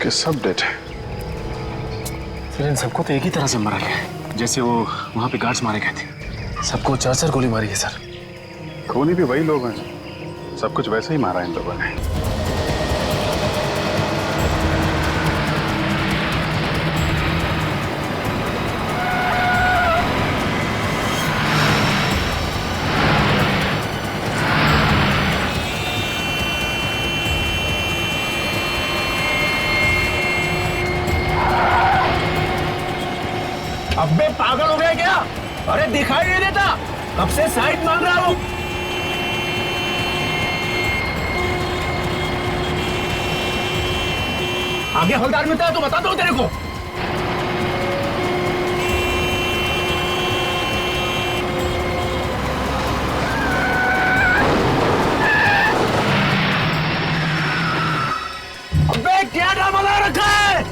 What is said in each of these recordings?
बाकी सब डेड है। फिर इन सबको तो एक ही तरह से मारा गया है, जैसे वो वहां पे गार्ड्स मारे गए थे। सबको 4-4 गोली मारी है सर। खूनी भी वही लोग हैं, सब कुछ वैसे ही मारा इन लोगों ने। अबे पागल हो गया क्या? अरे दिखाई नहीं देता, कब से साइड मांग रहा हूं। आगे हवलदार मिलता है तो बता दो तेरे को। अबे क्या ड्रामा लगा रखा है?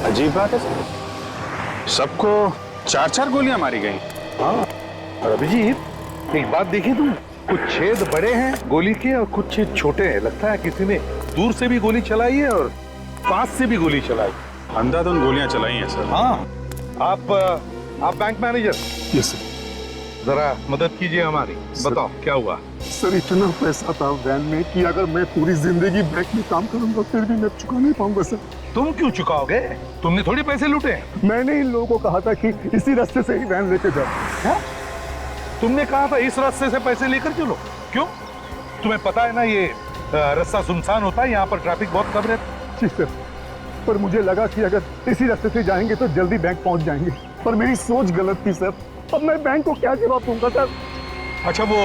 अजीब बात है, सबको 4-4 गोलियां मारी गई। हाँ, और अभिजीत एक बात देखी तुम, कुछ छेद बड़े हैं गोली के और कुछ छेद छोटे हैं। लगता है किसी ने दूर से भी गोली चलाई है और पास से भी गोली चलाई। अंधाधुंध गोलियां चलाई हैं सर। हाँ, आप बैंक मैनेजर, यस सर। जरा मदद कीजिए हमारी। बताओ क्या हुआ? सर इतना पैसा था वैन में कि अगर मैं पूरी जिंदगी बैंक में काम करूंगा फिर भी मैं चुका नहीं पाऊंगा सर। तुम क्यों चुकाओगे? तुमने थोड़ी पैसे लूटे। मैंने इन लोगों को कहा था कि इसी रास्ते से ही वैन लेके जाओ। तुमने कहा था इस रास्ते से पैसे लेकर चलो। क्यों? तुम्हें पता है ना ये रास्ता सुनसान होता है, यहाँ पर ट्रैफिक बहुत कम रहता है। जी सर, पर मुझे लगा कि अगर इसी रास्ते से जाएंगे तो जल्दी बैंक पहुंच जाएंगे, पर मेरी सोच गलत थी सर। अब मैं बैंक को क्या जवाब दूंगा सर? अच्छा, वो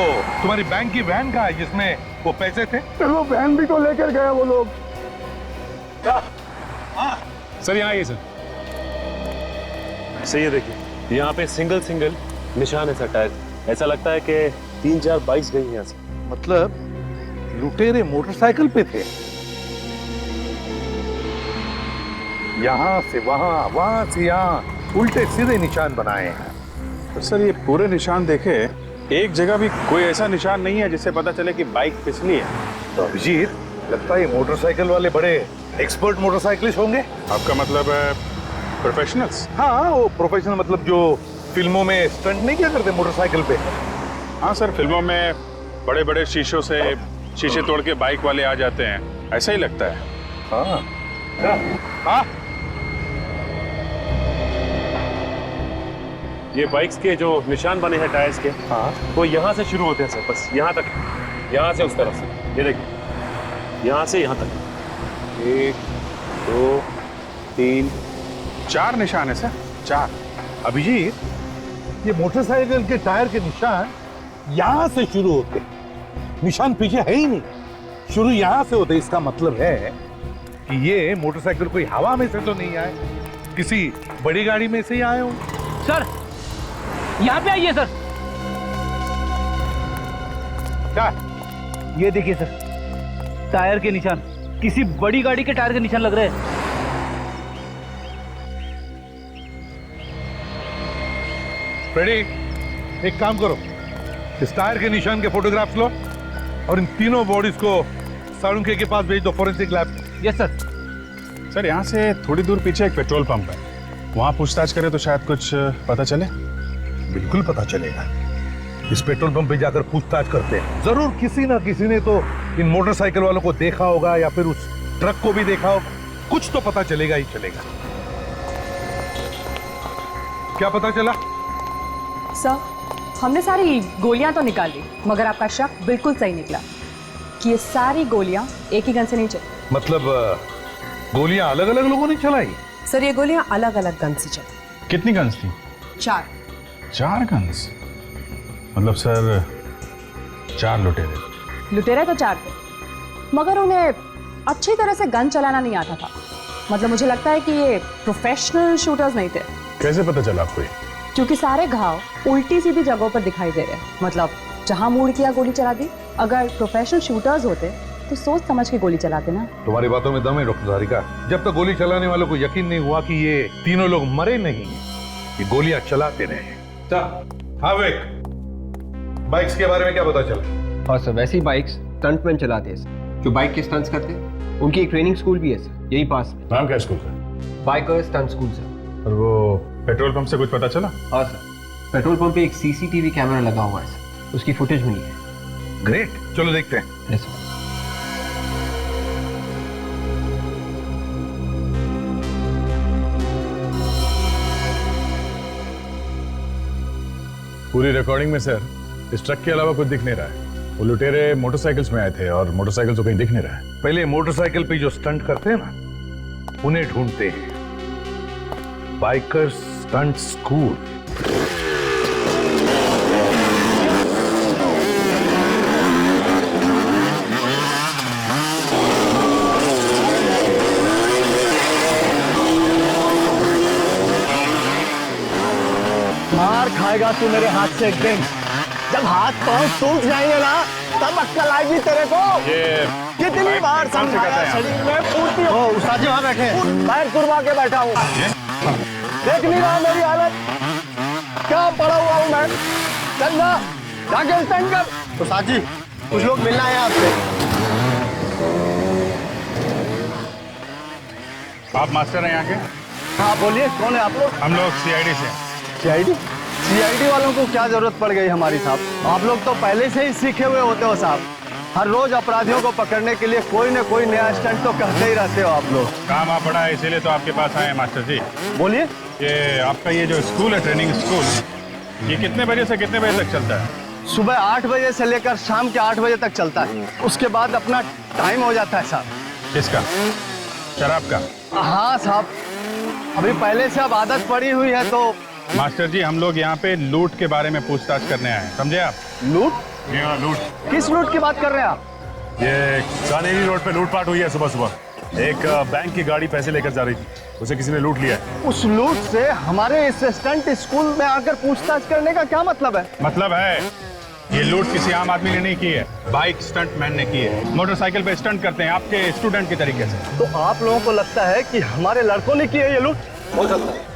तुम्हारी बैंक की वैन कहाँ है जिसमें वो पैसे थे? सर वो वैन भी तो लेकर गया वो लोग। सर यहाँ आइए सर। सही है, देखिए यहाँ पे सिंगल निशान है सर टायर। ऐसा लगता है कि 3-4 बाइक्स गई हैं यहाँ से। मतलब लुटेरे मोटरसाइकिल पे थे, यहाँ से वहां, वहां से यहाँ, उल्टे सीधे निशान बनाए हैं। तो सर ये पूरे निशान देखे, एक जगह भी कोई ऐसा निशान नहीं है जिससे पता चले कि बाइक फिसली है। तो अभिजीत, लगता है ये मोटरसाइकिल वाले बड़े एक्सपर्ट मोटरसाइकिलिस्ट होंगे। आपका मतलब है प्रोफेशनल्स? हाँ, वो प्रोफेशनल मतलब जो फिल्मों में स्टंट नहीं क्या करते मोटरसाइकिल पे। हाँ सर, फिल्मों में बड़े बड़े शीशों से शीशे तोड़ के बाइक वाले आ जाते हैं, ऐसा ही लगता है। हाँ हाँ, ये बाइक्स के जो निशान बने हैं टायर्स के, हाँ, वो यहाँ से शुरू होते हैं सर, बस यहाँ तक, यहाँ से उस तरफ से। ये देखिए, यहाँ से यहाँ तक 1, 2, 3, 4 निशान है सर, 4। अभिजीत, ये मोटरसाइकिल के टायर के निशान यहाँ से शुरू होते, निशान पीछे है ही नहीं, शुरू यहाँ से होते। इसका मतलब है कि ये मोटरसाइकिल कोई हवा में से तो नहीं आए, किसी बड़ी गाड़ी में से ही आए हो। सर यहाँ पे आइए सर। क्या? ये देखिए सर, टायर के निशान, किसी बड़ी गाड़ी के टायर के निशान लग रहे हैं। फ्रेडी, एक काम करो, इस टायर के निशान के फोटोग्राफ्स लो और इन तीनों बॉडीज को साळुंखे के पास भेज दो forensic lab. Yes sir. Sir यहाँ से थोड़ी दूर पीछे एक पेट्रोल पंप है, वहाँ पूछताछ करें तो शायद कुछ पता चले। बिल्कुल पता चलेगा। इस पेट्रोल पंप पे जाकर पूछताछ करते हैं, जरूर किसी ना किसी ने तो इन मोटरसाइकिल वालों को देखा होगा या फिर उस ट्रक को भी देखा होगा। कुछ तो पता चलेगा ही चलेगा। क्या पता चला? सर, हमने सारी गोलियां तो निकाल ली, मगर आपका शक बिल्कुल सही निकला कि ये सारी गोलियां एक ही गन से नहीं चली। मतलब गोलियां अलग अलग लोगों ने चलाई? सर, ये गोलियां अलग अलग गन से चली। कितनी गन्स थी? 4। 4 गन्स? मतलब सर 4 लुटेरे? लुटेरे तो 4 थे, मगर उन्हें अच्छी तरह से गन चलाना नहीं आता था। मतलब मुझे लगता है कि ये प्रोफेशनल शूटर्स नहीं थे। कैसे पता चला आपको? क्योंकि सारे घाव उल्टी सीधी जगहों पर दिखाई दे रहे हैं। मतलब जहां मूड किया गोली चला दी। अगर प्रोफेशनल शूटर्स होते तो सोच समझ के गोली चलाते ना। तुम्हारी बातों में दम है डॉक्टर सारिका। जब तक गोली चलाने वालों को यकीन नहीं हुआ कि ये तीनों लोग मरे नहीं, ये गोलियां चलाते रहे। हाँ विक, बाइक्स के बारे में क्या पता चला? हाँ सर, वैसी बाइक्स स्टंटमैन चलाते हैं सर, जो बाइक के स्टंट्स करते हैं। उनकी एक ट्रेनिंग स्कूल भी है सर, यही पास में। नाम क्या स्कूल का? Biker stunt school sir. और वो पेट्रोल पंप से कुछ पता चला? हाँ सर, पेट्रोल पंप पे एक सीसीटीवी कैमरा लगा हुआ है सर, उसकी फुटेज मिली है। ग्रेट, चलो देखते हैं। Yes sir. पूरी रिकॉर्डिंग में सर इस ट्रक के अलावा कुछ दिख नहीं रहा है। वो लुटेरे मोटरसाइकिल्स में आए थे और मोटरसाइकिल तो कहीं दिख नहीं रहा है। पहले मोटरसाइकिल पे जो स्टंट करते हैं ना, उन्हें ढूंढते हैं। Biker stunt school. मार खाएगा तू मेरे हाथ से एक दिन। जब हाथ पांव टूट जाएंगे ना, तब अक्कल आएगी तेरे को। ये कितनी बार समझाया, शरीर में फुर्ती हो। उस्ताद जी वहाँ बैठे हैं। पैर कुर्बा के बैठा हूँ। देख नहीं रहा मेरी हालत, क्या पड़ा हुआ हूँ मैं। चल ना, जाके स्टैंड कर। उस्ताद जी, कुछ लोग मिलना है आपसे। आप मास्टर हैं यहाँ के? हाँ बोलिए, कौन है आप लोग? हम लोग सीआईडी से हैं। सीआईडी? सीआईडी वालों को क्या जरूरत पड़ गई हमारी साहब? आप लोग तो पहले से ही सीखे हुए होते हो साहब। हर रोज अपराधियों को पकड़ने के लिए कोई न कोई नया स्टंट तो करते ही रहते हो आप लोग। काम आ पड़ा है, इसीलिए तो आपके पास आए हैं मास्टर जी। बोलिए। ये आपका ये जो स्कूल है, ट्रेनिंग स्कूल, ये कितने बजे से कितने बजे तक चलता है? सुबह 8 बजे से लेकर शाम के 8 बजे तक चलता है। उसके बाद अपना टाइम हो जाता है साहब। किसका? शराब का? हाँ साहब, अभी पहले से अब आदत पड़ी हुई है तो। मास्टर जी, हम लोग यहाँ पे लूट के बारे में पूछताछ करने आए हैं, समझे आप? लूट? लूट। किस लूट की बात कर रहे हैं आप? ये कानेरी रोड पे लूटपाट हुई है सुबह सुबह। एक बैंक की गाड़ी पैसे लेकर जा रही थी, उसे किसी ने लूट लिया है। उस लूट से हमारे इस स्टंट स्कूल में आकर पूछताछ करने का क्या मतलब है? मतलब है, ये लूट किसी आम आदमी ने नहीं की है, बाइक स्टंट मैन ने की है। मोटरसाइकिल पे स्टंट करते हैं आपके स्टूडेंट की तरीके से। तो आप लोगों को लगता है कि हमारे लड़कों ने की है ये लूट? हो सकता है।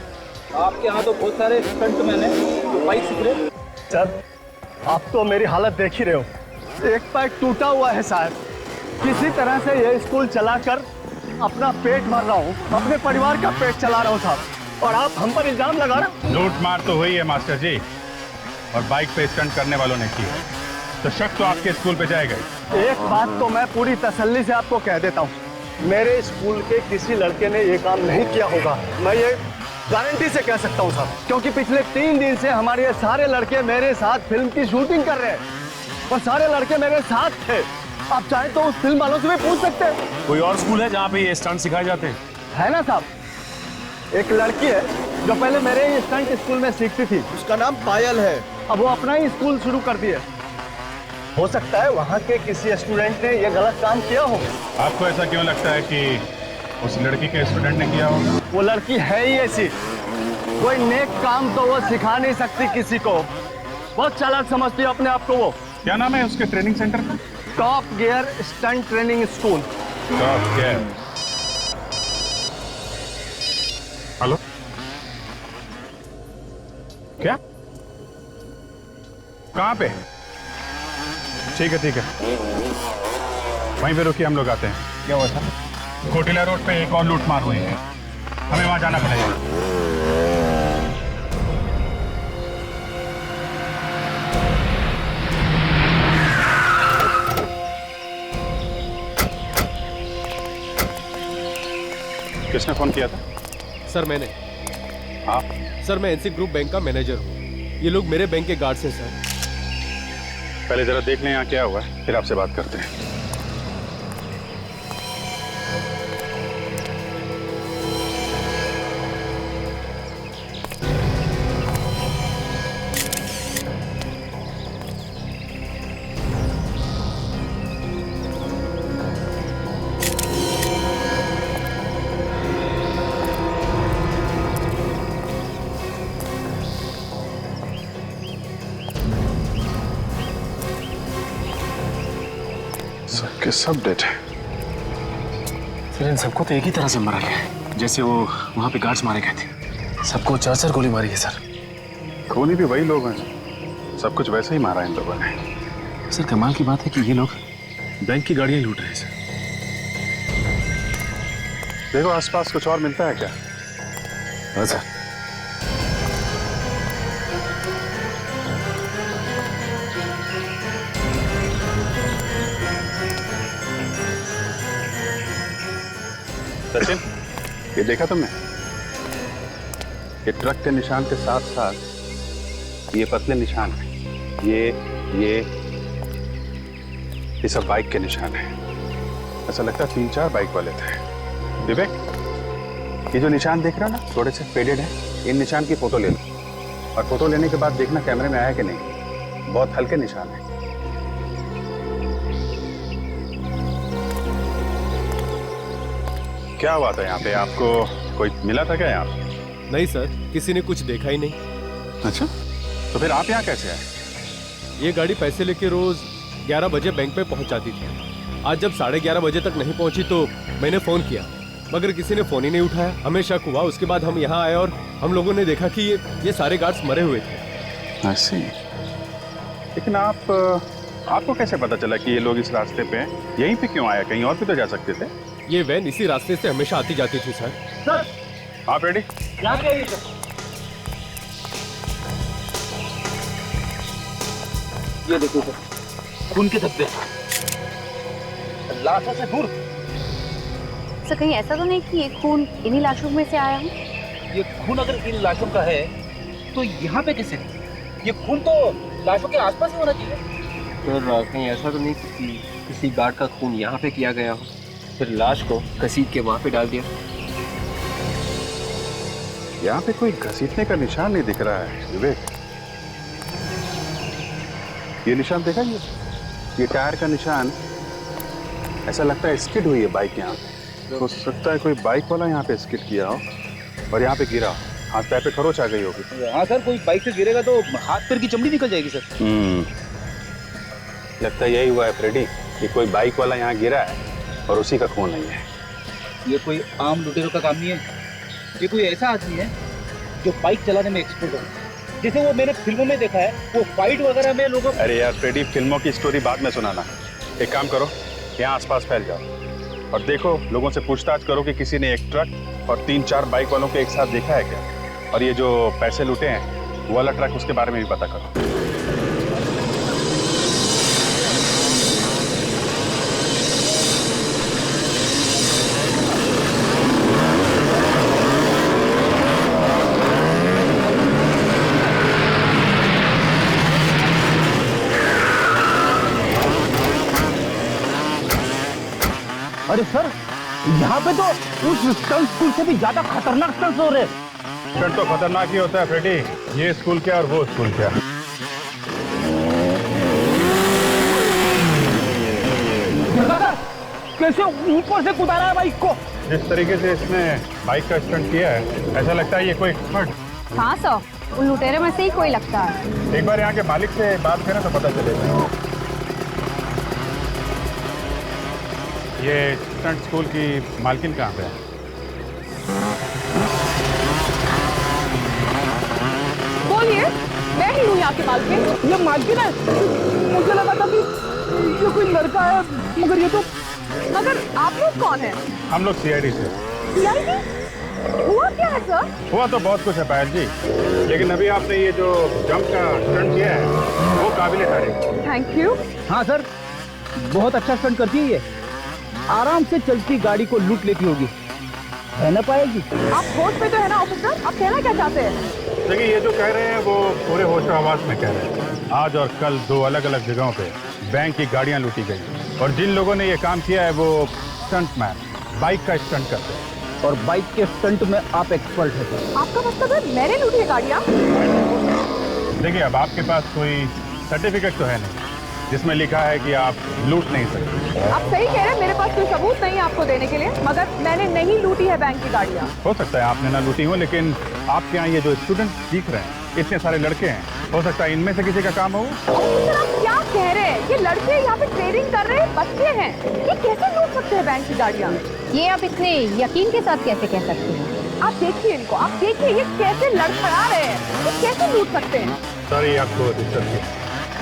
आपके यहाँ तो बहुत सारे स्टंट मैन हैं जो बाइक सीख रहे। सर, आप तो मेरी हालत देख ही रहे हो। एक पैर टूटा हुआ है साहब। किसी तरह से ये स्कूल चलाकर अपना पेट भर रहा हूँ, अपने परिवार का पेट चला रहा हूँ साहब, और आप हम पर इल्जाम लगा रहे। लूट मार तो हुई है मास्टर जी, और बाइक पे स्टंट करने वालों ने की है, तो शक तो आपके स्कूल पे जाएगा ही। एक बात तो मैं पूरी तसल्ली से आपको कह देता हूँ, मेरे स्कूल के किसी लड़के ने ये काम नहीं किया होगा। मैं ये गारंटी से कह सकता हूँ साहब, क्योंकि पिछले 3 दिन से हमारे ये सारे लड़के मेरे साथ फिल्म की शूटिंग कर रहे हैं और सारे लड़के मेरे साथ थे। आप चाहे तो उस फिल्म वालों से भी पूछ सकते हैं। कोई और स्कूल है जहाँ पे ये स्टंट सिखाए जाते हैं? है ना साहब, एक लड़की है जो पहले मेरे ही स्टंट स्कूल में सीखती थी, उसका नाम पायल है। अब वो अपना ही स्कूल शुरू कर दिया। हो सकता है वहाँ के किसी स्टूडेंट ने ये गलत काम किया हो। आपको ऐसा क्यों लगता है कि उस लड़की के स्टूडेंट ने किया होगा? वो लड़की है ही ऐसी, कोई नेक काम तो वो सिखा नहीं सकती किसी को। बहुत चालाक समझती है अपने आप को वो। क्या नाम है उसके ट्रेनिंग सेंटर का? Top gear stunt training school. Top gear. Hello, क्या? कहाँ पे? ठीक है ठीक है, वहीं पे रुकिए, हम लोग आते हैं। क्या हुआ सर? कोटिला रोड पे एक और लूटमार हुई है, हमें वहां जाना पड़ेगा। किसने फोन किया था? सर मैंने। आप? सर मैं एनसी ग्रुप बैंक का मैनेजर हूँ। ये लोग मेरे बैंक के गार्ड्स हैं सर। पहले जरा देख लें यहाँ क्या हुआ है, फिर आपसे बात करते हैं। सबके सब डेड है। फिर इन सबको तो एक ही तरह से मारा गया है, जैसे वो वहां पे गार्ड्स मारे गए थे। सबको 4-4 गोली मारी है सर। खूनी भी वही लोग हैं, सब कुछ वैसे ही मारा इन लोगों ने। सर कमाल की बात है कि ये लोग बैंक की गाड़ियां लूट रहे हैं सर। देखो आसपास कुछ और मिलता है क्या? हाँ सर। सचिन, ये देखा तुमने? ये ट्रक के निशान के साथ साथ ये पतले निशान हैं। ये सब बाइक के निशान हैं। ऐसा लगता है 3-4 बाइक वाले थे। विवेक, ये जो निशान देख रहा ना, थोड़े से फेडेड है, इन निशान की फोटो ले लो, और फोटो लेने के बाद देखना कैमरे में आया कि नहीं। बहुत हल्के निशान है। क्या हुआ था यहाँ पे? आपको कोई मिला था क्या यहाँ? नहीं सर, किसी ने कुछ देखा ही नहीं। अच्छा, तो फिर आप यहाँ कैसे आए? ये गाड़ी पैसे लेके रोज 11 बजे बैंक पे पहुंच जाती थी। आज जब 11:30 बजे तक नहीं पहुंची तो मैंने फोन किया, मगर किसी ने फोन ही नहीं उठाया। हमें शक हुआ, उसके बाद हम यहाँ आए और हम लोगों ने देखा कि ये सारे गार्ड्स मरे हुए थे। ऐसे? लेकिन आपको कैसे पता चला कि ये लोग इस रास्ते पे हैं? यहीं पे क्यों आया? कहीं और भी तो जा सकते थे। ये वैन इसी रास्ते से हमेशा आती जाती थी सर। सर आप रेडी? यहाँ पे आइए सर। ये देखो सर, खून के धब्बे, लाशों से दूर। सर कहीं ऐसा तो नहीं कि ये खून इन्हीं लाशों में से आया हो? ये खून अगर इन लाशों का है तो यहाँ पे कैसे? ये खून तो लाशों के आसपास ही होना चाहिए। सर कहीं ऐसा तो नहीं कि किसी गार्ड का खून यहाँ पे किया गया हो, फिर लाश को घसीट के वहाँ पे डाल दिया? यहाँ पे कोई घसीटने का निशान नहीं दिख रहा है विवेक। ये निशान देखा? ये टायर का निशान, ऐसा लगता है स्किड हुई है बाइक यहाँ पे। हो सकता है कोई बाइक वाला यहाँ पे स्किड किया हो और यहाँ पे गिरा हो, हाथ पैर पे खरोच आ गई होगी। हाँ सर, कोई बाइक से गिरेगा तो हाथ पैर की चमड़ी निकल जाएगी सर। लगता है यही हुआ है फ्रेडी, कि कोई बाइक वाला यहाँ गिरा है और उसी का खून नहीं है। ये कोई आम लुटेरों का काम नहीं है, ये कोई ऐसा आदमी है जो बाइक चलाने में एक्सपर्ट हो। जैसे वो मैंने फिल्मों में देखा है, वो फाइट वगैरह में लोगों। अरे यार फ्रेडी, फिल्मों की स्टोरी बाद में सुनाना। एक काम करो, यहाँ आसपास फैल जाओ और देखो, लोगों से पूछताछ करो कि किसी ने एक ट्रक और 3-4 बाइक वालों को एक साथ देखा है क्या, और ये जो पैसे लूटे हैं वो वाला ट्रक, उसके बारे में भी पता करो। अरे सर, यहाँ पे तो उस स्टंट स्कूल से भी ज्यादा खतरनाक स्टंट्स हो रहे हैं। स्टंट तो खतरनाक ही होता है फ्रेडी, ये स्कूल क्या और वो स्कूल क्या। कैसे ऊपर से कुदा रहा है बाइक को? जिस तरीके से इसने बाइक का स्टंट किया है, ऐसा लगता है ये कोई एक्सपर्ट। हाँ सर, उन लुटेरे में से ही कोई लगता है। एक बार यहाँ के मालिक से बात करें तो पता चलेगा। ये स्टंट स्कूल की मालकिन कहाँ पे है? बोलिए, मैं ही हूँ यहाँ की मालकिन। ये मालकिन है? मुझे लगा था कि ये कोई लड़का है, मगर ये तो मगर आप लोग कौन हैं? हम लोग सीआईडी से। सीआईडी? हुआ क्या है सर? हुआ तो बहुत कुछ है पायल जी, लेकिन अभी आपने ये जो जंप का स्टंट किया है वो काबिल तारीफ। Thank you. हाँ सर, बहुत अच्छा स्टंट करती है ये। आराम से चलती गाड़ी को लूट लेती होगी, है ना पायल जी? आप होश पे तो है ना ऑफिसर? आप कहना क्या चाहते हैं? देखिए, ये जो कह रहे हैं वो पूरे होश आवाज में कह रहे हैं। आज और कल 2 अलग-अलग जगहों पे बैंक की गाड़ियां लूटी गई और जिन लोगों ने ये काम किया है वो स्टंटमैन, बाइक का स्टंट करते हैं। और बाइक के स्टंट में आप एक्सपर्ट हैं सर। आपका मतलब है मैंने लूटी है गाड़ियाँ? देखिए, अब आपके पास कोई सर्टिफिकेट तो है नहीं जिसमें लिखा है कि आप लूट नहीं सकते। आप सही कह रहे हैं, मेरे पास कोई सबूत नहीं है आपको देने के लिए, मगर मैंने नहीं लूटी है बैंक की गाड़ियाँ। हो सकता है आपने ना लूटी हो, लेकिन आपके यहाँ ये जो स्टूडेंट सीख रहे हैं, इतने सारे लड़के हैं, हो सकता है इनमें से किसी का काम हो। ऑफिसर, आप क्या कह रहे हैं? ये लड़के यहाँ पे ट्रेडिंग कर रहे हैं, बच्चे हैं, ये कैसे लूट सकते हैं बैंक की गाड़ियाँ? ये आप इतने यकीन के साथ कैसे कह सकते हैं? आप देखिए इनको, आप देखिए ये कैसे लड़खड़ा रहे हैं, ये कैसे लूट सकते हैं? सॉरी आपको डिस्टर्ब किया,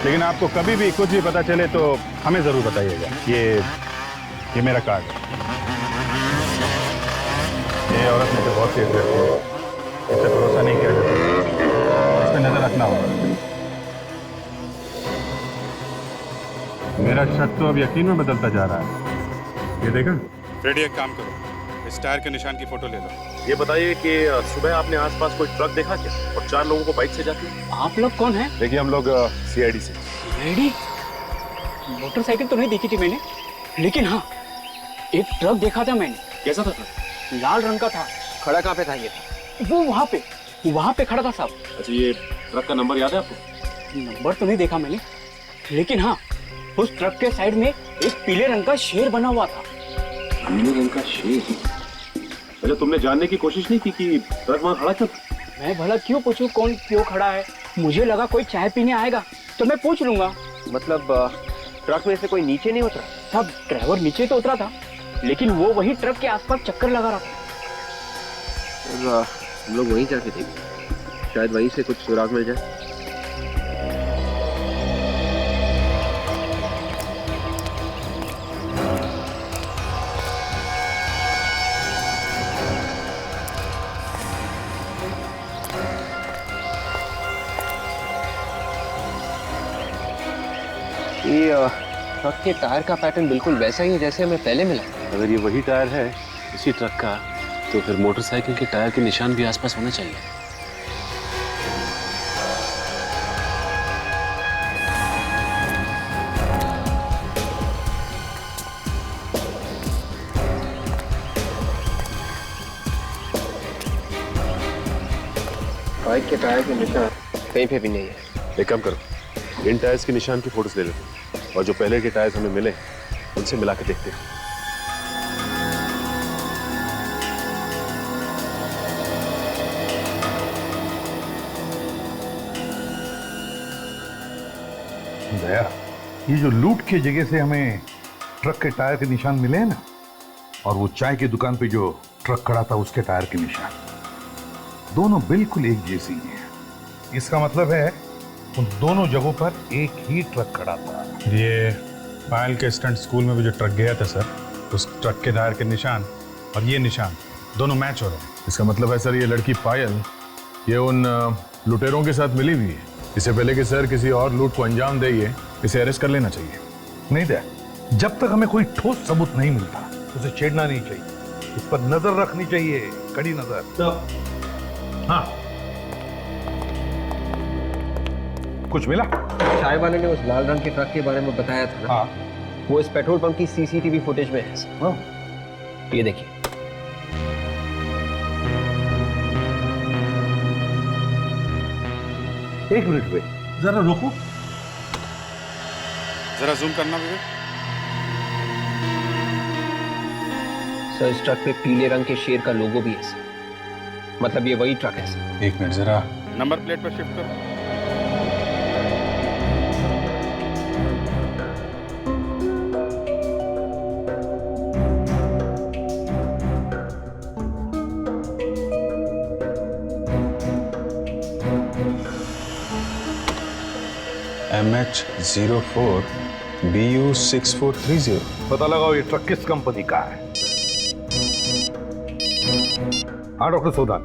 लेकिन आपको कभी भी कुछ भी पता चले तो हमें जरूर बताइएगा। ये मेरा कार्ड है। ये औरत मुझे बहुत तेज रहती है, इससे भरोसा नहीं किया जाता, इस पर नजर रखना होगा। मेरा शक तो अब यकीन में बदलता जा रहा है। ये देखा रेडी, एक काम करो, इस टायर के निशान की फोटो ले लो। ये बताइए कि सुबह आपने आसपास कोई ट्रक देखा क्या, और 4 लोगों को बाइक से जाते? आप लोग कौन हैं? देखिए, हम लोग सीआईडी से। रेडी? मोटरसाइकिल तो नहीं देखी थी मैंने, लेकिन हाँ एक ट्रक देखा था मैंने। कैसा था ट्रक? लाल रंग का था। खड़ा कहाँ पे था ये? वो वहाँ पे खड़ा था साहब। अच्छा, ये ट्रक का नंबर याद है आपको? नंबर तो नहीं देखा मैंने, लेकिन हाँ उस ट्रक के साइड में एक पीले रंग का शेर बना हुआ था। पीले रंग का शेर? अच्छा, तुमने जानने की कोशिश नहीं की कि ट्रक वहाँ खड़ा क्यों? मैं भला क्यों पूछूं कौन क्यों खड़ा है? मुझे लगा कोई चाय पीने आएगा तो मैं पूछ लूंगा। मतलब ट्रक में से कोई नीचे नहीं उतरा? साहब, ड्राइवर नीचे तो उतरा था, लेकिन वो वही ट्रक के आसपास चक्कर लगा रहा था। हम लोग वहीं जाके देखें, शायद वहीं से कुछ सुराग मिल जाए। ये ट्रक के टायर का पैटर्न बिल्कुल वैसा ही है जैसे हमें पहले मिला। अगर ये वही टायर है इसी ट्रक का, तो फिर मोटरसाइकिल के टायर के निशान भी आसपास होने चाहिए। बाइक के टायर के निशान कहीं पे भी नहीं है। एक काम करो, इन टायर्स के निशान की फोटोज ले लेते हैं, और जो पहले के टायर्स हमें मिले उनसे मिला के देखते हैं। दया, ये जो लूट की जगह से हमें ट्रक के टायर के निशान मिले हैं ना, और वो चाय की दुकान पे जो ट्रक खड़ा था उसके टायर के निशान, दोनों बिल्कुल एक जैसी हैं। इसका मतलब है उन दोनों जगहों पर एक ही ट्रक खड़ा था। ये पायल के स्टंट स्कूल में भी जो ट्रक गया था सर, उस ट्रक के टायर के निशान और ये निशान दोनों मैच हो रहे हैं। इसका मतलब है सर, ये लड़की पायल ये उन लुटेरों के साथ मिली हुई है। इससे पहले कि सर किसी और लूट को अंजाम दे, इसे अरेस्ट कर लेना चाहिए। नहीं दया, जब तक हमें कोई ठोस सबूत नहीं मिलता उसे छेड़ना नहीं चाहिए, इस पर नजर रखनी चाहिए, कड़ी नजर। तो हाँ, कुछ मिला? चाय वाले ने उस लाल रंग के ट्रक के बारे में बताया था ना? हाँ। वो इस पेट्रोल पंप की सीसीटीवी फुटेज में है। हाँ। ये देखिए। एक मिनट पे जरा रुको, जरा जूम करना मुझे। सर, इस ट्रक पे पीले रंग के शेर का लोगो भी है सर। मतलब ये वही ट्रक है सर। एक मिनट, जरा नंबर प्लेट पर शिफ्ट करो। MH04 BU6430। पता लगाओ ये ट्रक किस कंपनी का है। हाँ डॉक्टर सोदान,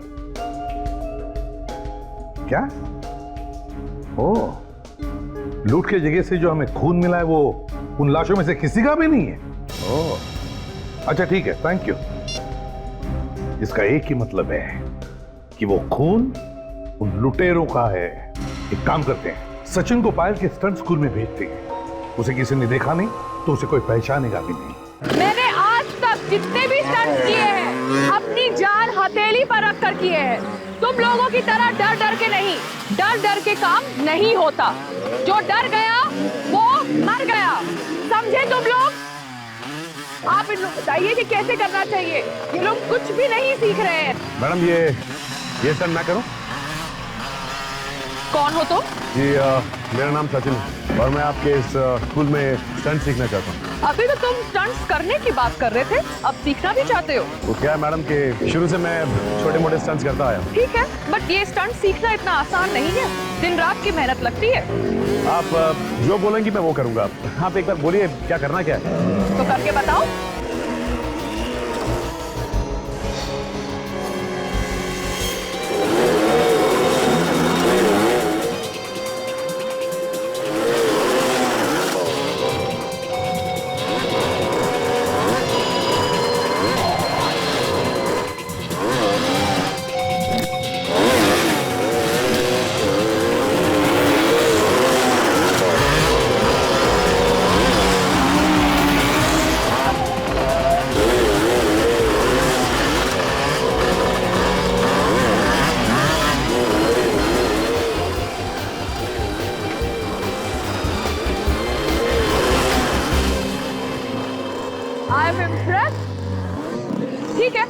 क्या? ओ, लूट के जगह से जो हमें खून मिला है वो उन लाशों में से किसी का भी नहीं है। ओ, अच्छा ठीक है, थैंक यू। इसका एक ही मतलब है कि वो खून उन लुटेरों का है। एक काम करते हैं, सचिन को पायल के स्टंट स्कूल में भेजते हैं। उसे किसी ने देखा नहीं तो उसे कोई पहचानेगा भी नहीं। मैंने आज तक जितने भी स्टंट किए हैं अपनी जान हथेली पर रख कर किए हैं। तुम लोगों की तरह डर डर के नहीं, डर डर के काम नहीं होता। जो डर गया वो मर गया, समझे तुम लोग? आप इन लोग बताइए कि कैसे करना चाहिए। ये लोग कुछ भी नहीं सीख रहे हैं। मैडम ये स्टंट ना करो। कौन हो तुम? जी मेरा नाम सचिन है और मैं आपके इस स्कूल में स्टंट सीखना चाहता हूँ। अभी तो तुम स्टंट्स करने की बात कर रहे थे, अब सीखना भी चाहते हो? वो क्या है मैडम कि शुरू से मैं छोटे मोटे स्टंट्स करता आया हूँ। ठीक है, बट ये स्टंट सीखना इतना आसान नहीं है। दिन रात की मेहनत लगती है। आप जो बोलेंगी मैं वो करूँगा। आप एक बार बोलिए क्या करना क्या है। तो करके बताओ। I am impressed. ठीक है,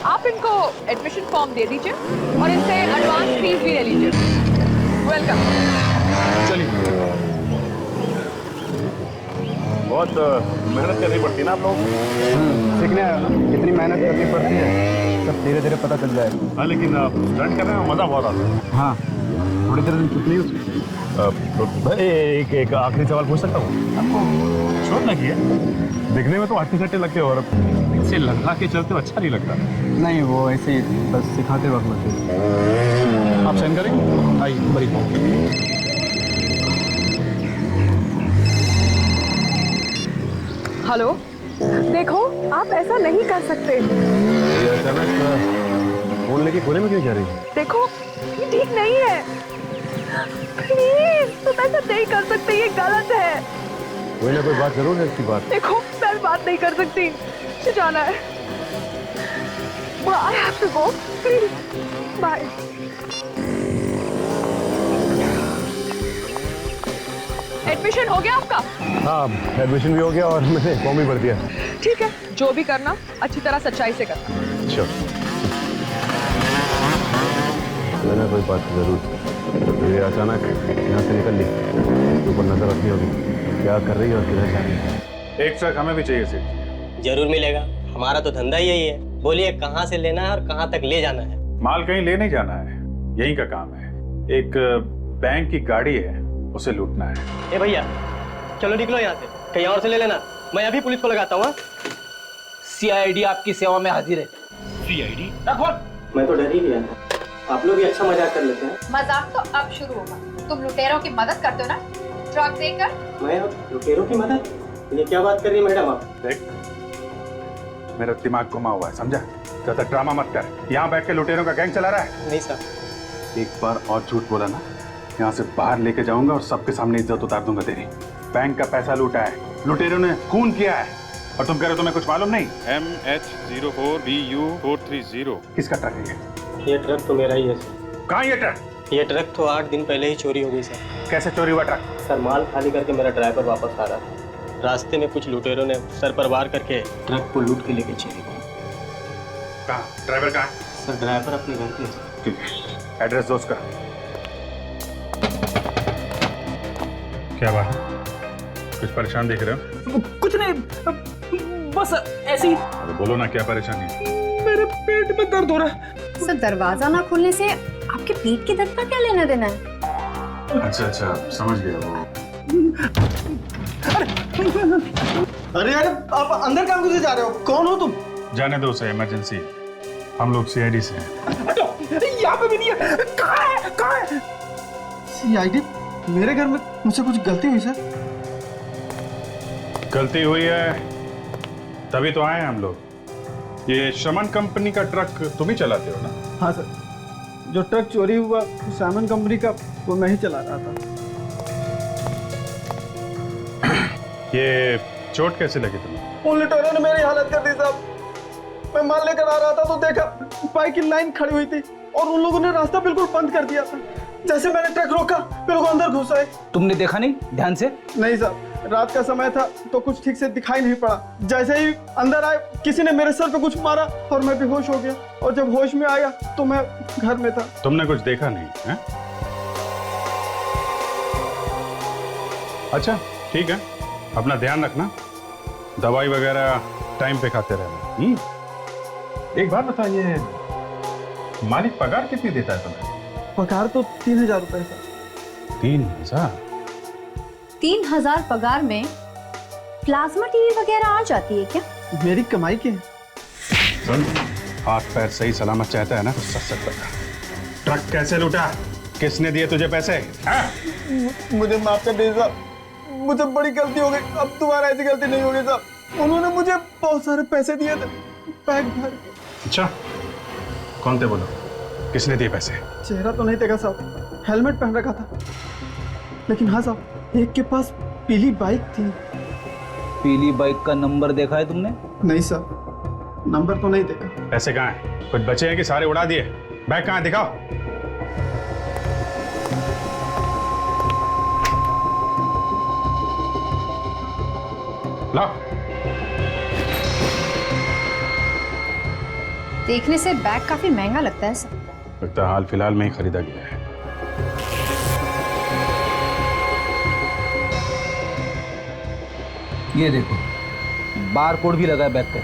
आप इनको एडमिशन फॉर्म दे दीजिए और इनसे एडवांस फीस भी ले लीजिए। वेलकम। चलिए। बहुत मेहनत करनी पड़ती है ना आप लोग। सीखने आया ना, कितनी मेहनत करनी पड़ती है सब धीरे धीरे पता चल जाएगा। हाँ लेकिन स्टंट करने में मजा बहुत आता है। हाँ, थोड़ी देर में कितनी भाई एक आखिरी सवाल पूछ सकता हूँ? आपको शोध ना किया, दिखने में तो आटे सट्टे लगते हो और इसे लगा के चलते हो अच्छा नहीं लगता। नहीं, वो ऐसे ही बस सिखाते वक्त लगते। आप साइन करेंगे? आइए बड़ी। हेलो, देखो आप ऐसा नहीं कर सकते। अचानक फोन लेके कोने में क्यों जा रही है? देखो ये ठीक नहीं है। प्लीज तुम ऐसा नहीं कर सकते, ये गलत है। कोई ना कोई बात जरूर है इसकी बात। देखो मैं बात नहीं कर सकती, मुझे जाना है। I have to go. Please. Bye. Admission हो गया आपका? हाँ एडमिशन भी हो गया और मैंने फॉर्म भी भर दिया। ठीक है, जो भी करना अच्छी तरह सच्चाई से करना। अच्छा, मैंने कोई बात जरूर। ये अचानक यहाँ से निकल ली, ऊपर नजर रखनी होगी क्या कर रही है और किधर जा रही है। एक ट्रक हमें भी चाहिए सिर्फ। जरूर मिलेगा, हमारा तो धंधा यही है। बोलिए कहाँ से लेना है और कहाँ तक ले जाना है? माल कहीं ले नहीं जाना है, यहीं का काम है। एक बैंक की गाड़ी है, उसे लूटना है। ए भैया चलो निकलो यहाँ से, कहीं और से ले लेना। मैं अभी पुलिस को लगाता हूँ। CID आपकी सेवा में हाजिर है। CID? मैं तो डर ही गया था। आप लोग भी अच्छा मजाक कर लेते हैं। मजाक तो अब शुरू होगा। तुम लुटेरों की मदद करते हो ना ट्रक देकर। मैं लुटेरों की मदद? ये क्या बात कर रही है मैडम आप? देख मेरा दिमाग घुमा हुआ है, समझा? ज्यादा ड्रामा मत कर। यहाँ बैठ के लुटेरों का गैंग चला रहा है? नहीं सर। एक बार और झूठ बोला ना, यहाँ से बाहर लेके जाऊंगा और सबके सामने इज्जत उतार दूंगा तेरी। बैंक का पैसा लूटा है, लुटेरों ने खून किया है और तुम कह रहे हो तुम्हें कुछ मालूम नहीं? MH04BU430 किसका ट्रक है ये ट्रक तो मेरा ही है। कहाँ ये ट्रक? ये ट्रक तो 8 दिन पहले ही चोरी हो गई सर। कैसे चोरी हुआ ट्रक? सर माल खाली करके मेरा ड्राइवर वापस आ रहा था। रास्ते में कुछ लुटेरों ने सर पर वार करके ट्रक को लूट के लेके चले गए। कहाँ? ड्राइवर कहाँ? सर ड्राइवर अपने घर पे। ठीक है, एड्रेस दो उसका। क्या बात? कुछ परेशान दिख रहे हो? कुछ नहीं, बस ऐसे ही। अरे बोलो ना क्या परेशानी है? मेरे पेट में दर्द हो रहा है। सर दरवाजा ना खोलने से आपके पेट के दर्द का क्या लेना देना है? अच्छा समझ गया वो। अरे अरे अरे आप अंदर कहाँ घुसे जा रहे हो? कौन हो तुम? जाने दो उसे, इमरजेंसी। हम लोग सीआईडी से हैं। यहाँ पे भी नहीं है। कहाँ है? कहाँ है? सीआईडी? मेरे घर में मुझसे कुछ गलती हुई सर? गलती हुई है तभी तो आए हैं हम लोग। ये श्रमण कंपनी का ट्रक तुम ही चलाते हो ना? हाँ सर, जो ट्रक चोरी हुआ सामन कंपनी का वो मैं ही चला रहा था। ये चोट कैसे लगी तुम्हें? उन लुटेरों ने मेरी हालत कर दी साहब। मैं माल लेकर आ रहा था तो देखा बाइक की लाइन खड़ी हुई थी और उन लोगों ने रास्ता बिल्कुल बंद कर दिया था। जैसे मैंने ट्रक रोका फिर वो अंदर घुस आए। तुमने देखा नहीं ध्यान से? नहीं साहब, रात का समय था तो कुछ ठीक से दिखाई नहीं पड़ा। जैसे ही अंदर आए किसी ने मेरे सर पे कुछ मारा और मैं बेहोश हो गया और जब होश में आया तो मैं घर में था। तुमने कुछ देखा नहीं है? अच्छा ठीक है, अपना ध्यान रखना, दवाई वगैरह टाइम पे खाते रहना। एक बात बताइए, मालिक पगार कितनी देता है तुम्हें? पगार तो 3000 रुपए सर। 3000? 3000 पगार में प्लाज्मा टीवी वगैरह आ जाती है क्या? मेरी कमाई की है। सुन, हाथ पैर सही सलामत चाहता है ना तो सच सच बता, ट्रक कैसे लूटा? किसने दिए तुझे पैसे? मुझे माफ कर दीजिए साहब, मुझे बड़ी गलती हो गई। अब दोबारा ऐसी गलती नहीं होगी साहब। उन्होंने मुझे बहुत सारे पैसे दिए थे बैग भर के। अच्छा, कौन थे बोलो, किसने दिए पैसे? चेहरा तो नहीं देखा साहब, हेलमेट पहन रखा था। लेकिन हाँ साहब, एक के पास पीली बाइक थी। पीली बाइक का नंबर देखा है तुमने? नहीं साहब, नंबर तो नहीं देखा। पैसे कहाँ हैं? कुछ बचे हैं कि सारे उड़ा दिए? बैग कहाँ है, दिखाओ। लाओ। देखने से बैग काफी महंगा लगता है सर। लगता है हाल फिलहाल में ही खरीदा गया है। ये देखो, बार कोड भी लगा है बैग पे।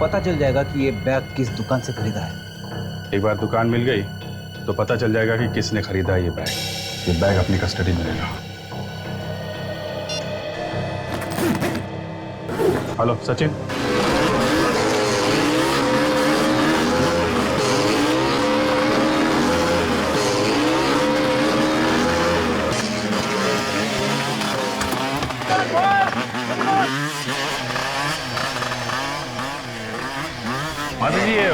पता चल जाएगा कि ये बैग किस दुकान से खरीदा है। एक बार दुकान मिल गई तो पता चल जाएगा कि किसने खरीदा है ये बैग। ये बैग अपनी कस्टडी में लेना। हेलो सचिन। माता जी, ये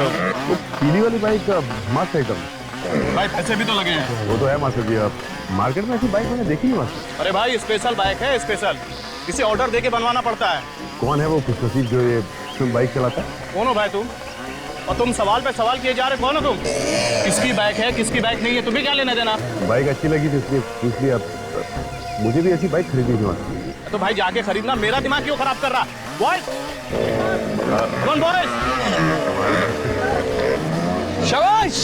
पीली वाली बाइक मस्त है एकदम। भाई पैसे भी तो लगे हैं। वो तो है मास्टर जी, अब मार्केट में ऐसी बाइक मैंने देखी नहीं मास्टर। अरे भाई स्पेशल बाइक है, स्पेशल। इसे ऑर्डर देके बनवाना पड़ता है। कौन है वो खुशनसीब जो ये बाइक चलाता है? कौन हो भाई तुम? और तुम सवाल पे सवाल किए जा रहे, कौन हो तुम? किसकी बाइक है, किसकी बाइक नहीं है, तुम्हें क्या लेना देना? बाइक अच्छी लगी थी इसलिए अब मुझे भी ऐसी बाइक खरीदनी थी मास्टर। तो भाई जाके खरीदना, मेरा दिमाग क्यों खराब कर रहा? बॉयज, कौन बॉयज? शाबाश,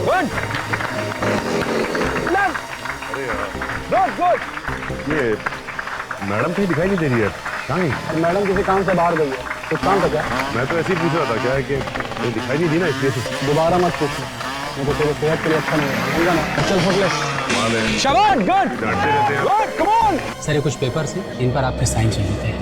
गुड, गुड। ये मैडम कहीं दिखाई नहीं दे रही है, कहाँ है? मैडम किसी काम से बाहर गई है। कुछ काम था क्या? मैं तो ऐसे ही पूछ रहा था, क्या है कि वो दिखाई नहीं दी ना इसलिए से। दोबारा मत पूछना, नहीं तो तेरे सेहत के लिए अच्छा नहीं है। समझा ना? चल फोटो ले। शाबाश, गुड, डांटते रहते हैं। Good, come on. सर ये कुछ पेपर्स हैं, इन पर आपके साइन चाहिए थे।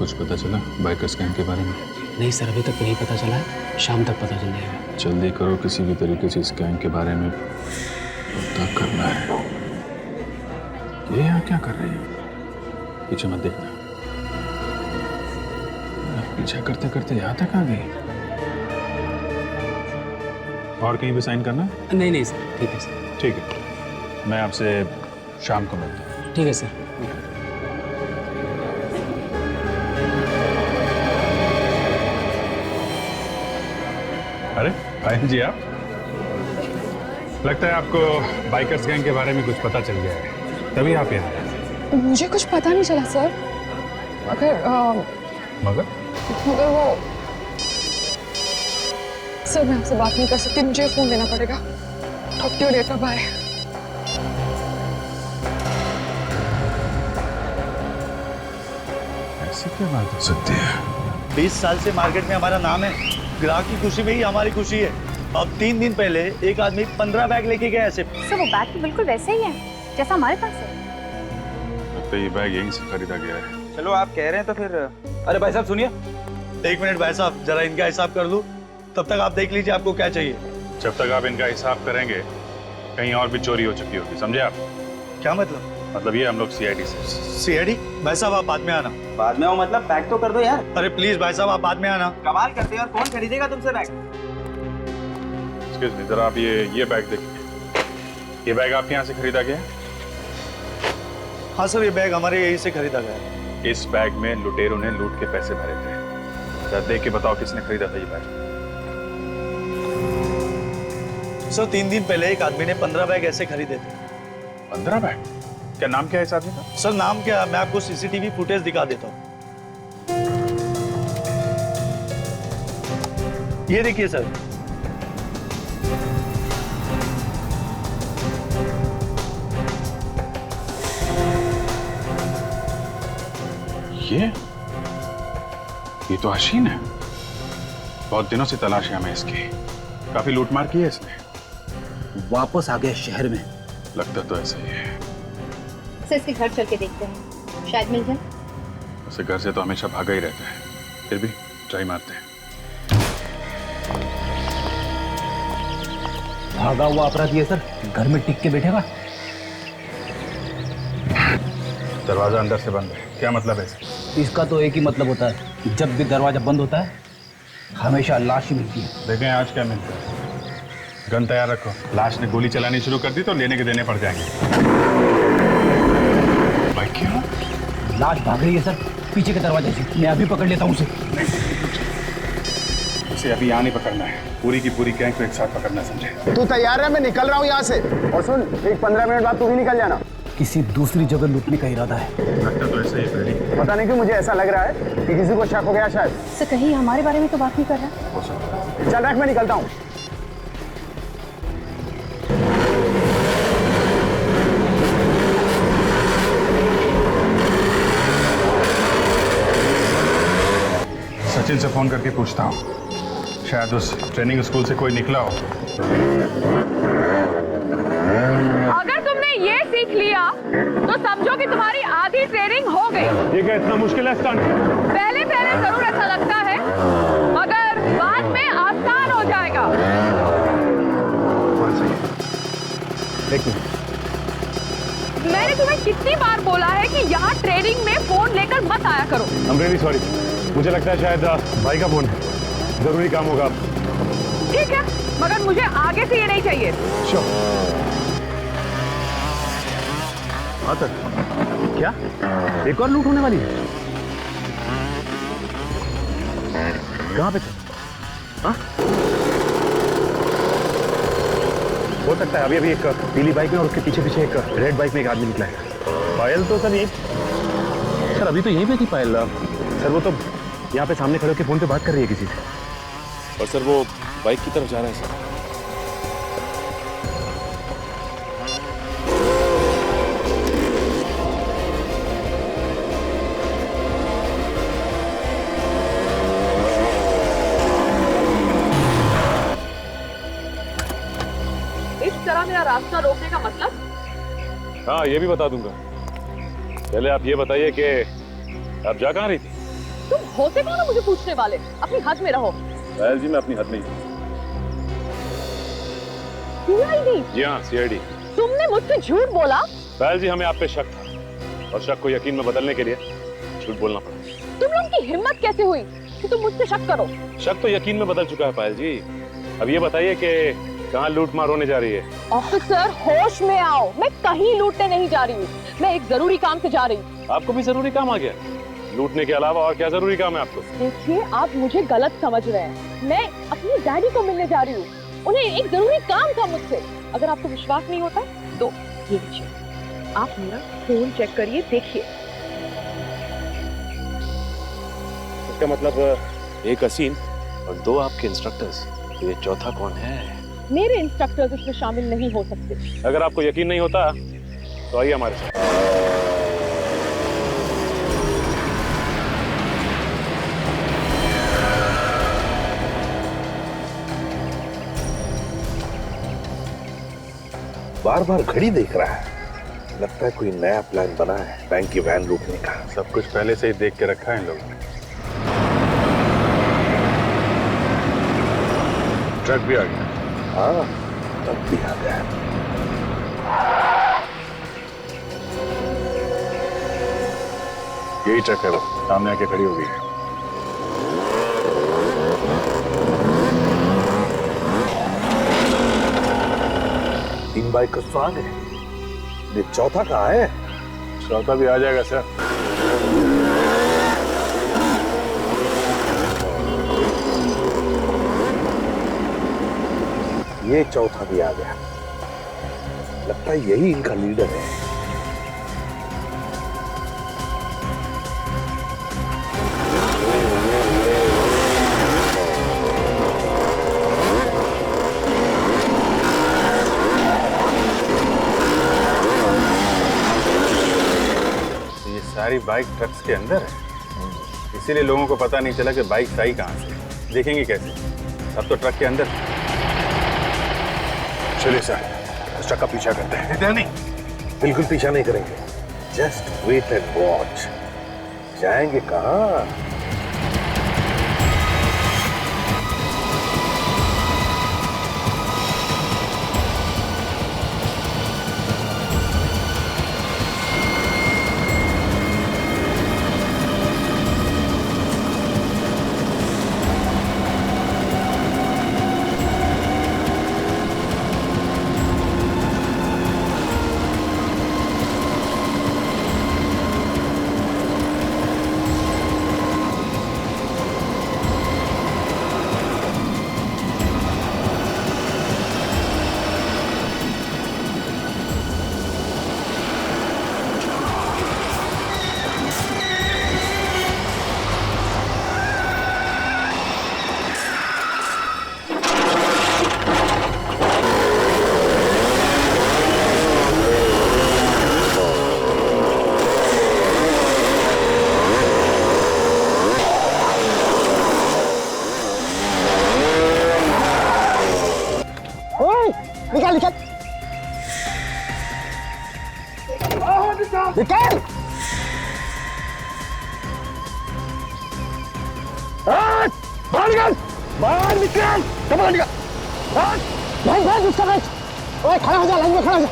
कुछ पता चला बाइकर्स गैंग के बारे में? नहीं सर, अभी तक नहीं पता चला है, शाम तक पता चल जाएगा। जल्दी करो, किसी भी तरीके से इस गैंग के बारे में पता करना है। ये यहाँ क्या कर रही है? पीछे मत देखना। पीछे करते करते यहाँ तक आ गई। और कहीं भी साइन करना? नहीं नहीं सर, ठीक है सर। ठीक है, मैं आपसे शाम को मिलता हूँ। ठीक है सर। अरे भाई जी, आप लगता है आपको बाइकर्स गैंग के बारे में कुछ पता चल गया है, तभी आप यहाँ आए। मुझे कुछ पता नहीं चला सर, मगर वो सर मैं आपसे बात नहीं कर सकती, मुझे फोन लेना पड़ेगा। Talk to you later, bye. ऐसी क्या बात हो सकती है? 20 साल से मार्केट में हमारा नाम है, ग्राहक की खुशी में ही हमारी खुशी है। अब 3 दिन पहले एक आदमी 15 बैग लेके गया ऐसे। सर वो बैग तो बिल्कुल वैसे ही है जैसा हमारे पास है। लगता है ये बैग यहीं से खरीदा गया है। चलो आप कह रहे हैं तो फिर अरे भाई साहब सुनिए। 1 मिनट भाई साहब, जरा इनका हिसाब कर लूं, तब तक आप देख लीजिए आपको क्या चाहिए। जब तक आप इनका हिसाब करेंगे कहीं और भी चोरी हो चुकी होगी, समझे आप? क्या मतलब? मतलब ये हम लोग सीआईडी से। सीआईडी? भाई साहब आप बाद में आना। बाद में आओ मतलब पैक तो कर दो यार। अरे प्लीज भाई साहब आप बाद में आना। कमाल करते हैं और कौन खरीदेगा तुमसे बैग? एक्सक्यूज मी, जरा आप ये बैग देखिए। ये बैग आपके यहाँ से खरीदा गया है? हाँ सर, ये बैग हमारे यहीं से खरीदा गया। इस बैग में लुटेरों ने लूट के पैसे भरे थे। जरा देख के बताओ किसने खरीदा था ये बैग? सर 3 दिन पहले एक आदमी ने 15 बैग ऐसे खरीदे थे। 15 बैग? क्या नाम क्या है इस आदमी का? सर नाम क्या, मैं आपको सीसीटीवी फुटेज दिखा देता हूँ। ये देखिए सर। ये तो हसीन है। बहुत दिनों से तलाश है हमें इसकी। काफी लूटमार की है इसने। वापस आ गए शहर में। लगता तो ऐसा ही है। सर इसके घर चल के देखते हैं, शायद मिल जाए। वैसे घर से तो हमेशा भागा ही रहता है, फिर भी ट्राई मारते हैं। भागा हुआ अपराधी है सर, घर में टिक के बैठेगा। दरवाजा अंदर से बंद है, क्या मतलब है? इसका तो एक ही मतलब होता है, जब भी दरवाजा बंद होता है हमेशा लाश ही मिलती है। देखें आज क्या मिलता है। गन तैयार रखो, लाश ने गोली चलानी शुरू कर दी तो लेने के देने पड़ जाएंगे। भाई क्यों? लाश भाग रही है सर, पीछे के दरवाजे से। मैं अभी पकड़ लेता हूँ उसे। उसे अभी यहाँ नहीं पकड़ना है, पूरी की पूरी गैंग को एक साथ पकड़ना, समझे? तू तैयार है? मैं निकल रहा हूँ यहाँ से। और सुन, एक 15 मिनट बाद तू भी निकल जाना। किसी दूसरी जगह लूटने का इरादा है। लगता तो ऐसा ही है। पता नहीं क्यों मुझे ऐसा लग रहा है कि किसी को शक हो गया शायद। सर कहीं हमारे बारे में तो बात नहीं कर रहा? हो सकता है। चल रख, मैं निकलता हूँ। सचिन से फोन करके पूछता हूँ, शायद उस ट्रेनिंग स्कूल से कोई निकला हो। अगर तुमने ये सीख लिया तो समझो कि तुम्हारी आधी ट्रेनिंग हो गई। ये क्या इतना मुश्किल है स्टंट? पहले पहले जरूर ऐसा लगता है, मगर बाद में आसान हो जाएगा। मैंने तुम्हें कितनी बार बोला है कि यहाँ ट्रेनिंग में फोन लेकर मत आया करो। I'm really sorry. मुझे लगता है शायद भाई का फोन है, जरूरी काम होगा। ठीक है, मगर मुझे आगे से ये नहीं चाहिए। क्या एक और लूट होने वाली है? कहाँ पे थे? हाँ? हो सकता है अभी अभी एक पीली बाइक में और उसके पीछे पीछे एक रेड बाइक में एक आदमी निकला है। पायल तो सर ये सर अभी तो यहीं पे थी पायल। सर वो तो यहाँ पे सामने खड़े होकर फोन पे बात कर रही है किसी से। और सर वो बाइक की तरफ जा रहा है सर। इस तरह मेरा रास्ता रोकने का मतलब? हाँ ये भी बता दूंगा। पहले आप ये बताइए कि आप जा कहाँ रही थी? तुम होते कौन हो मुझे पूछने वाले? अपनी हद में रहो। पायल जी मैं अपनी हद में ही हूँ। सीआईडी? जी हाँ सीआईडी। तुमने मुझसे झूठ बोला? पायल जी हमें आप पे शक था और शक को यकीन में बदलने के लिए झूठ बोलना पड़ा। तुम लोगों की हिम्मत कैसे हुई कि तुम मुझसे शक करो? शक तो यकीन में बदल चुका है पायल जी। अब ये बताइए कि कहाँ लूट मार होने जा रही है? ऑफिसर होश में आओ, मैं कहीं लूटने नहीं जा रही हूँ, मैं एक जरूरी काम से जा रही हूँ। आपको भी जरूरी काम आ गया? लूटने के अलावा और क्या जरूरी काम है आपको? देखिए आप मुझे गलत समझ रहे हैं, मैं अपनी डैडी को मिलने जा रही हूँ, उन्हें एक जरूरी काम था मुझसे। अगर आपको विश्वास नहीं होता तो ये लीजिए, आप मेरा फोन चेक करिए, देखिए। इसका मतलब एक हसीन और 2 आपके इंस्ट्रक्टर्स, ये चौथा कौन है? मेरे इंस्ट्रक्टर्स इसमें शामिल नहीं हो सकते। अगर आपको यकीन नहीं होता तो आइए हमारे साथ। बार बार घड़ी देख रहा है। लगता है कोई नया प्लान बना है बैंक की वैन लूटने का। सब कुछ पहले से ही देख के रखा है इन लोगों ने। ट्रक भी आ गया। हाँ, ट्रक भी आ गया। यही ट्रक है, वो सामने आके खड़ी हो गई है। तीन बाइक का स्वाद है। ये चौथा कहाँ है? चौथा भी आ जाएगा सर। ये चौथा भी आ गया। लगता है यही इनका लीडर है। सारी बाइक ट्रक्स के अंदर है, इसीलिए लोगों को पता नहीं चला कि बाइक आई कहां से। देखेंगे कैसे? सब तो ट्रक के अंदर। चलिए सर, उस ट्रक का पीछा करते हैं। नहीं, बिल्कुल पीछा नहीं करेंगे। Just wait and watch. जाएंगे कहाँ? निकाल निकाल निकाल। बाहर निकाल, बाहर निकाल, बाहर निकाल। भाई भाई उसका बैठ। ओए खड़ा हो जा, लाइन में खड़ा हो जा।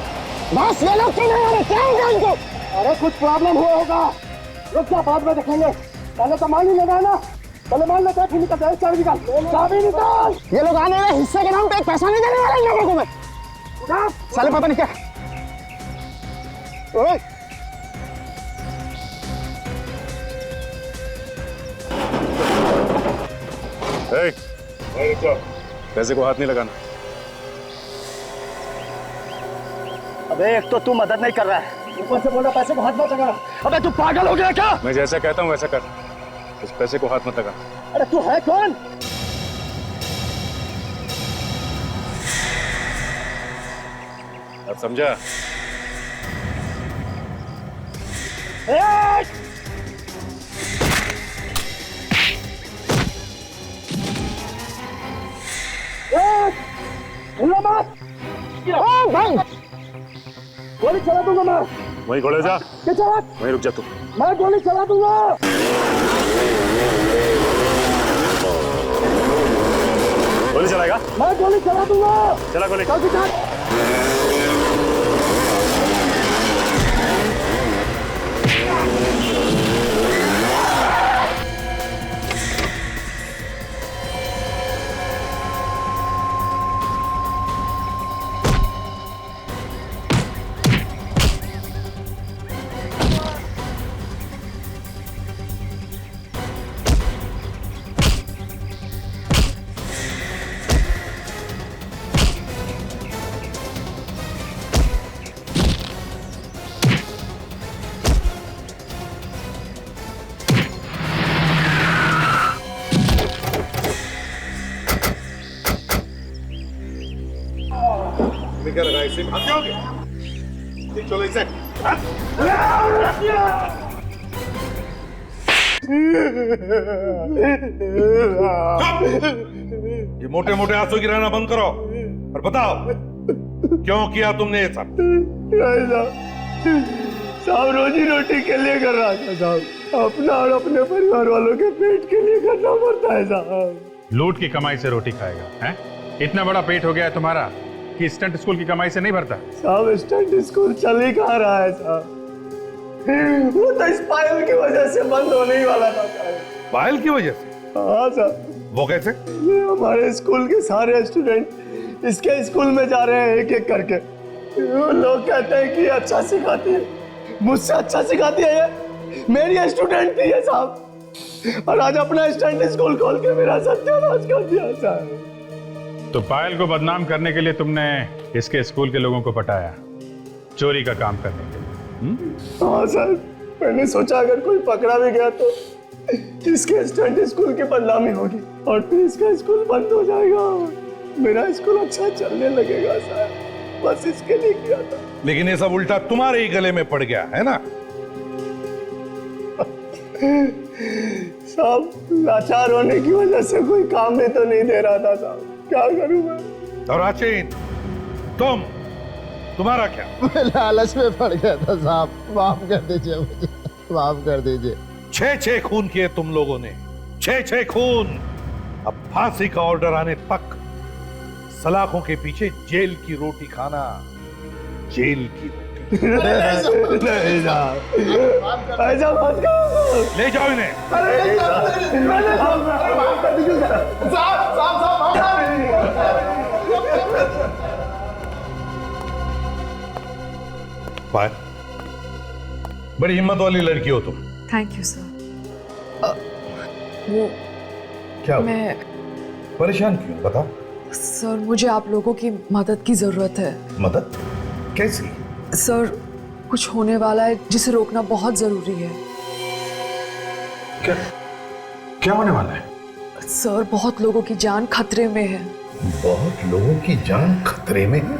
बस ये लोग क्यों नहीं आ रहे? क्या हो गया इनको? अरे कुछ प्रॉब्लम हुआ होगा, रुक जा, बाद में देखेंगे। पहले तो मान ही लेना ना, पहले मान लेते हैं, फिर निकलते हैं। चाबी निकाल, चाबी निकाल। ये लोग आने वाले हिस्से के नाम पे एक पैसा नहीं देने वाले इन लोगों को मैं। साले पता नहीं क्या। ओए पैसे को हाथ नहीं लगाना। अबे एक तो तू मदद नहीं कर रहा है, ऊपर से बोल रहा पैसे को हाथ मत लगा। अबे तू पागल हो गया क्या? मैं जैसा कहता हूँ वैसा कर, उस पैसे को हाथ मत लगा। अरे तू है कौन? अब समझा? भाई गोली चला दूंगा मैं। वहीं खड़े जा, वहीं रुक जा तू। मैं गोली चला दूंगा। गोली चलाएगा? मैं गोली चला दूंगा। चला गोली। क्या लगा इसे? भाग जाओगे? चलो इसे। ये मोटे मोटे आंसू गिराना बंद करो और बताओ क्यों किया तुमने ये सब? साहब रोजी रोटी के लिए कर रहा था साहब, अपना और अपने परिवार वालों के पेट के लिए करना पड़ता है साहब। लूट की कमाई से रोटी खाएगा हैं? इतना बड़ा पेट हो गया है तुम्हारा कि स्टंट स्कूल की कमाई से नहीं भरता? साहब स्टंट स्कूल चल ही कहाँ रहा है साहब, वो तो इस पायल की वजह से बंद होने ही वाला था साहब। पायल की वजह से? हाँ साहब। वो कैसे? ये हमारे स्कूल के सारे स्टूडेंट इसके स्कूल में जा रहे हैं एक एक करके। वो लोग कहते हैं कि अच्छा सिखाती है, मुझसे अच्छा सिखाती है ये, मेरी स्टूडेंट थी ये साहब, और आज अपना स्टंट स्कूल खोल के मेरा सत्यानाश कर दिया साहब। तो पायल को बदनाम करने के लिए तुमने इसके स्कूल के लोगों को पटाया, चोरी का काम करने के लिए? हाँ सर, मैंने सोचा अगर कोई पकड़ा भी गया तो इसके स्टंट स्कूल की बदनामी होगी और फिर इसका स्कूल बंद हो जाएगा, मेरा स्कूल अच्छा चलने लगेगा सर, बस इसके लिए किया था। लेकिन ये सब उल्टा तुम्हारे ही गले में पड़ गया है ना? साहब लाचार होने की वजह से कोई काम भी तो नहीं दे रहा था साहब, क्या करूं मैं? और आचिन, तुम्हारा क्या? मैं लालच में पड़ गया था साहब, माफ कर दीजिए मुझे, माफ कर दीजिए। 6 खून किए तुम लोगों ने, 6 खून। अब फांसी का ऑर्डर आने तक सलाखों के पीछे जेल की रोटी खाना, जेल की रोटी। नहीं साहब, ऐसा मत करो। ले जाओ इन्हें। पायल, बड़ी हिम्मत वाली लड़की हो तुम। Thank you sir. वो क्या हुआ? मैं परेशान क्यों, बताओ। सर मुझे आप लोगों की मदद की जरूरत है। मदद? कैसी? सर कुछ होने वाला है जिसे रोकना बहुत जरूरी है। क्या होने वाला है? सर बहुत लोगों की जान खतरे में है। बहुत लोगों की जान खतरे में है?